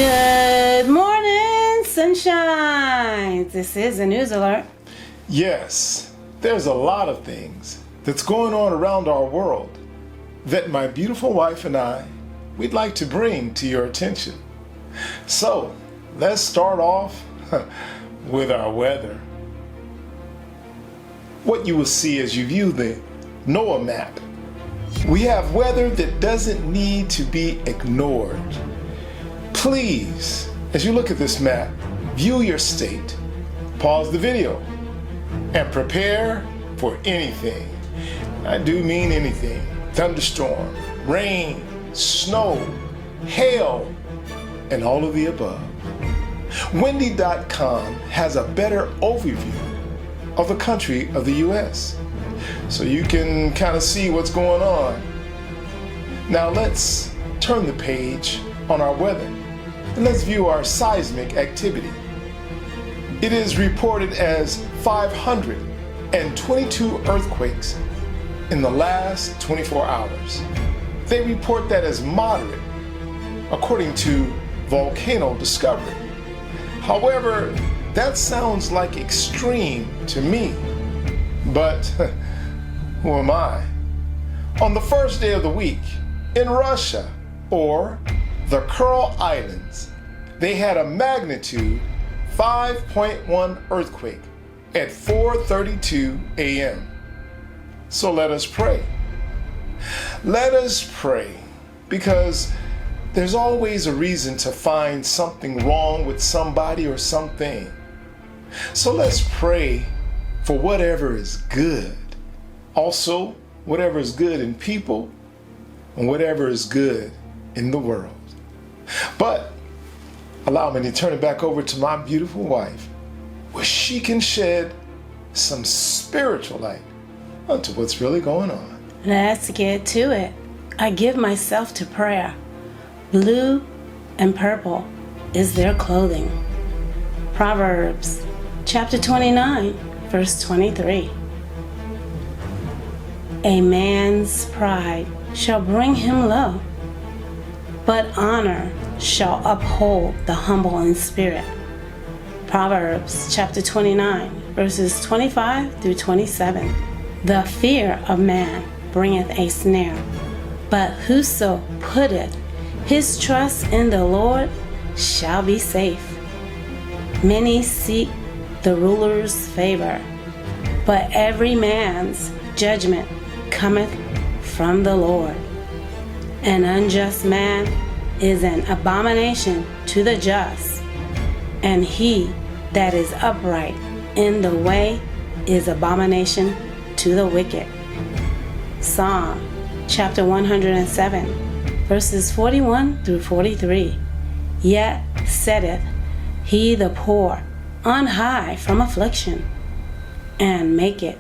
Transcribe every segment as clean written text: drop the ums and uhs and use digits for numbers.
Good morning, sunshine. This is a news alert. Yes, there's a lot of things that's going on around our world that my beautiful wife and we'd like to bring to your attention. So, let's start off with our weather. What you will see as you view the NOAA map. We have weather that doesn't need to be ignored. Please, as you look at this map, view your state, pause the video, and prepare for anything. I do mean anything. Thunderstorm, rain, snow, hail, and all of the above. Windy.com has a better overview of the country of the U.S. so you can kind of see what's going on. Now let's turn the page on our weather and let's view our seismic activity. It is reported as 522 earthquakes in the last 24 hours. They report that as moderate, according to Volcano Discovery. However, that sounds like extreme to me, but who am I? On the first day of the week, in Russia, or the Kuril Islands, they had a magnitude 5.1 earthquake at 4:32 a.m. So let us pray. Let us pray, because there's always a reason to find something wrong with somebody or something. So let's pray for whatever is good. Also, whatever is good in people and whatever is good in the world. But allow me to turn it back over to my beautiful wife, where she can shed some spiritual light onto what's really going on. Let's get to it. I give myself to prayer. Blue and purple is their clothing. Proverbs chapter 29, verse 23. A man's pride shall bring him low, but honor shall uphold the humble in spirit. Proverbs chapter 29, verses 25 through 27. The fear of man bringeth a snare, but whoso putteth his trust in the Lord shall be safe. Many seek the ruler's favor, but every man's judgment cometh from the Lord. An unjust man is an abomination to the just, and he that is upright in the way is abomination to the wicked. Psalm chapter 107, verses 41 through 43. Yet setteth he the poor on high from affliction, and maketh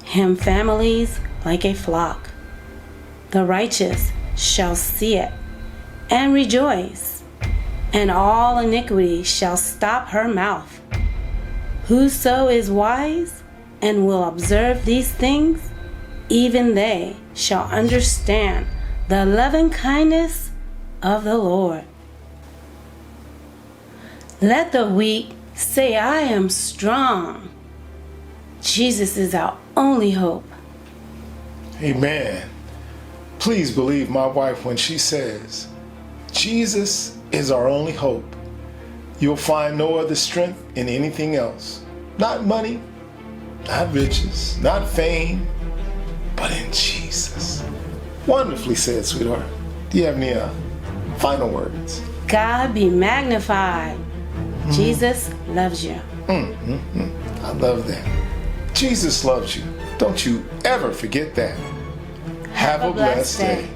him families like a flock. The righteous shall see it and rejoice, and all iniquity shall stop her mouth. Whoso is wise and will observe these things, even they shall understand the loving kindness of the Lord. Let the weak say, I am strong. Jesus is our only hope. Amen. Please believe my wife when she says, Jesus is our only hope. You'll find no other strength in anything else. Not money, not riches, not fame, but in Jesus. Wonderfully said, sweetheart. Do you have any final words? God be magnified. Jesus loves you. I love that. Jesus loves you. Don't you ever forget that. Have a blessed day.